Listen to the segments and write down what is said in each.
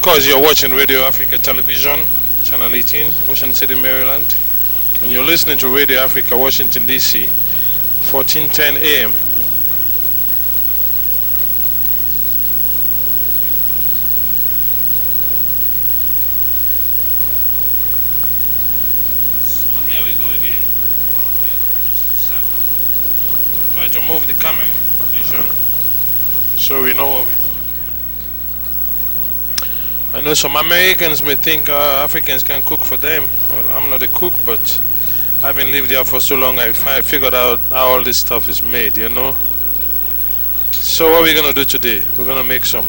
Of course, you're watching Radio Africa Television, Channel 18, Ocean City, Maryland. And you're listening to Radio Africa, Washington, D.C., 1410 AM. So here we go again. Try to move the camera position so we know what we're doing. I know some Americans may think Africans can cook for them. Well, I'm not a cook, but I've been lived here for so long, I figured out how all this stuff is made, you know. So what we're going to do today, we're going to make some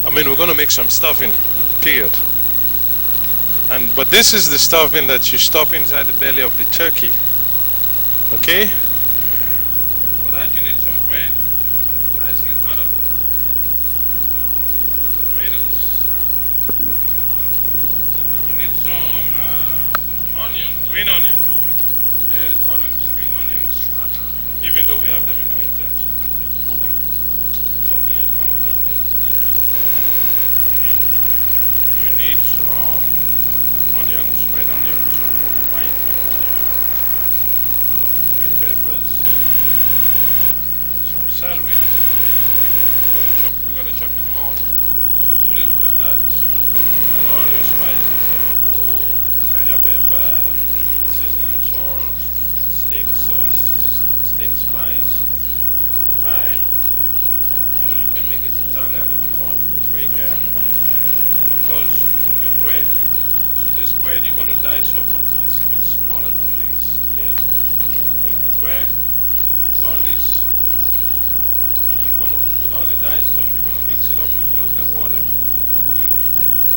we're going to make some stuffing, period. But this is the stuffing that you stuff inside the belly of the turkey. Okay? For that you need some bread, nicely cut up. Tomatoes. You need some onions, green onions. They call them spring onions, even though we have them in the winter. So something is wrong with that name. Okay. You need some onions, red onions or white, anyone you have. Green peppers. Some celery. This is the main ingredient. We're gonna chop it more. Little like that, so and all your spices, cayenne pepper, seasoning salt, steak spice, thyme. You know, you can make it Italian if you want, paprika, of course your bread. So this bread you're gonna dice up until it's even smaller than this, okay? Because the bread with all this, with all the diced stuff, you're gonna mix it up with a little bit of water.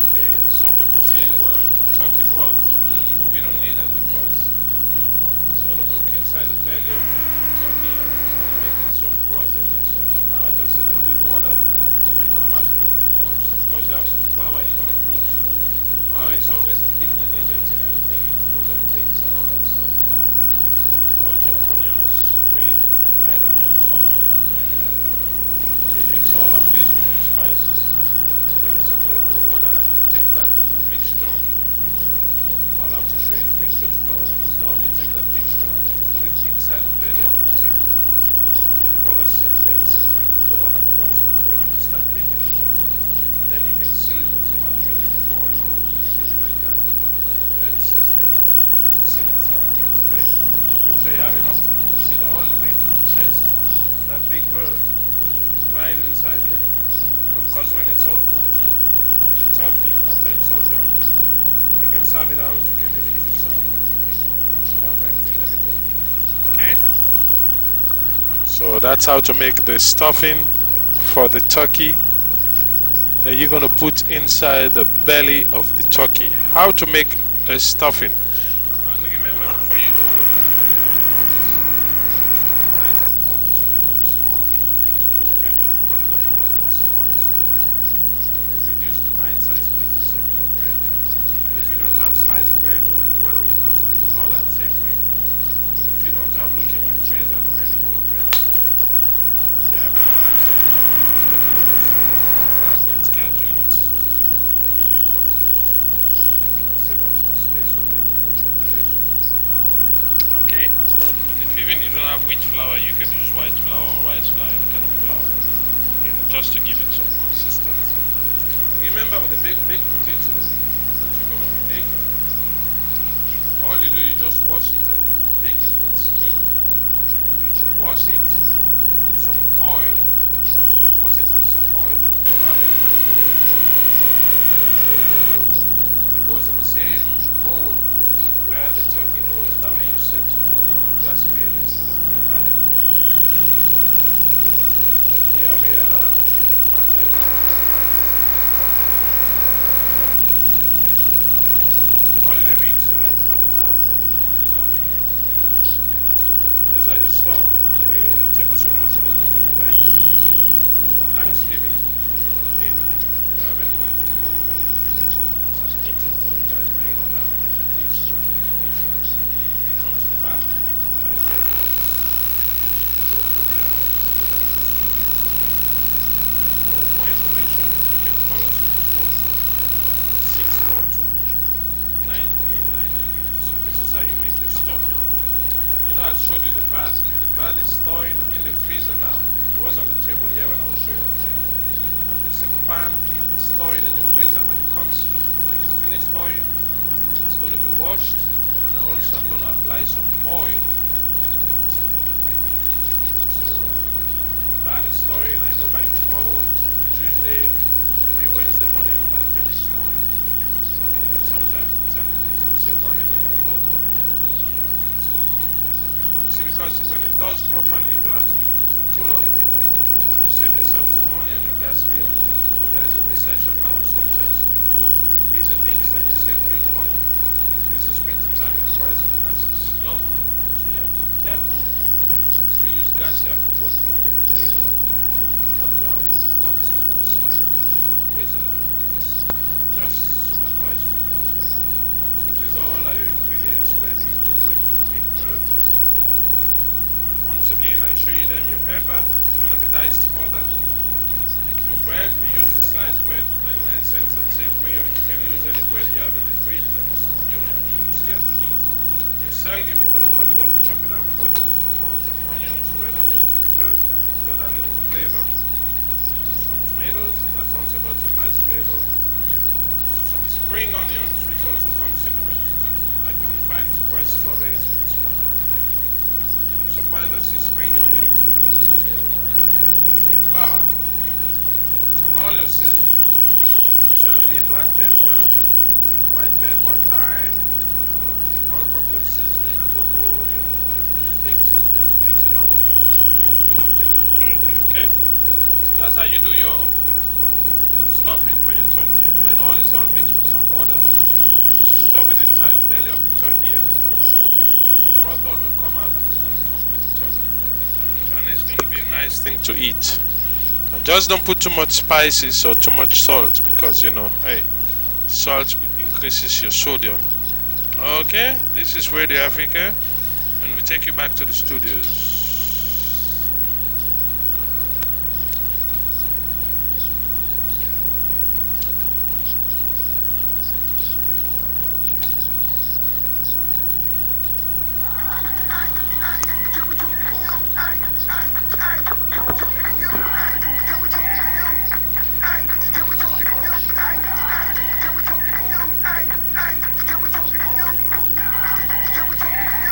Okay, some people say, well, turkey broth, but we don't need that because it's gonna cook inside the belly of the turkey and it's gonna make its own broth in there. So now just a little bit of water so you come out a little bit more. So of course you have some flour you're gonna put. Flour is always a thickening agent in anything, in food and drinks and all that stuff. Of course your onions, green and red onions, all of them. You mix all of these with your spices, give it some little bit of water, and you take that mixture. I'll have to show you the mixture tomorrow when it's done. You take that mixture and you put it inside the belly of the turkey with other seasonings that you put all across before you start baking the turkey. And then you can seal it with some aluminum foil, or you can leave it like that. Let the seasoning seal itself. Okay? Make sure you have enough to push it all the way to the chest of that big bird. Right inside here. And of course when it's all cooked with the turkey, after it's all done, you can serve it out, you can eat it yourself. It's perfectly edible. Okay? So that's how to make the stuffing for the turkey that you're going to put inside the belly of the turkey. How to make a stuffing. And remember, before you do sliced bread, or bread only costs like $1 at Safeway. But if you don't have, look in your freezer for any old bread that you have in the market, especially those that get scared to eat, so you can cut up those to save up some space on your refrigerator. Okay? And if even you don't have wheat flour, you can use white flour or rice flour, any kind of flour, you know, just to give it some consistency. Remember with the baked potato that you're going to be baking, all you do is just wash it and you bake it with skin. You wash it, put some oil, put it with some oil, wrap it in and put it in the oven. It goes in the same bowl where the turkey goes. That way you save some money on gas bill instead of going back and forth trying to do this and that. So here we are trying to find left holiday week, so everybody's out. So these are your stuff. Anyway, we take this opportunity to invite you to our Thanksgiving dinner. If you have anywhere to go, you can come. It's at 1825 Maryland Avenue, East. Come to the back by the main office. Go through there. For more information, you can call us know I showed you the bird is thawing in the freezer now. It was on the table here when I was showing it to you, but it's in the pan. It's thawing in the freezer. When it's finished thawing, it's going to be washed, and also I'm going to apply some oil on it. So the bird is thawing. I know by tomorrow, Tuesday, maybe Wednesday morning, when I finish thawing. But sometimes they tell you this, they say run it over water. See, because when it thaws properly, you don't have to cook it for too long. You save yourself some money on your gas bill. You know, there's a recession now. Sometimes if you do easy things, then you save huge money. This is winter time, the price of gas is double, so you have to be careful. Since we use gas here for both cooking and heating, you have to adopt to smarter ways of doing things. Just some advice for you guys there. So these all are your ingredients ready to go into the big bird. Once again, I show you them. Your pepper is going to be diced further. Your bread, we use the sliced bread, 99 cents at Safeway, or you can use any bread you have in the fridge that you're scared to eat. Your celery, we're going to cut it up, chop it down further. Some onions, red onions preferred. It's got that little flavor. Some tomatoes, that's also got some nice flavor. Some spring onions, which also comes in the winter time. I couldn't find pressed strawberries for this month. Surprised I see spring onions in the winter. So some flour and all your seasoning, celery, black pepper, white pepper, thyme, all-purpose seasoning, adobo, steak seasoning. Mix it all up. Don't put too much so it don't taste too salty. Okay? So that's how you do your stuffing for your turkey. And when all is all mixed with some water, shove it inside the belly of the turkey, and it's going to cook. The broth oil will come out, and it's going to cook with the turkey, and it's going to be a nice thing to eat. And just don't put too much spices or too much salt, because hey, salt increases your sodium. Okay, this is Radio Africa, and we take you back to the studios.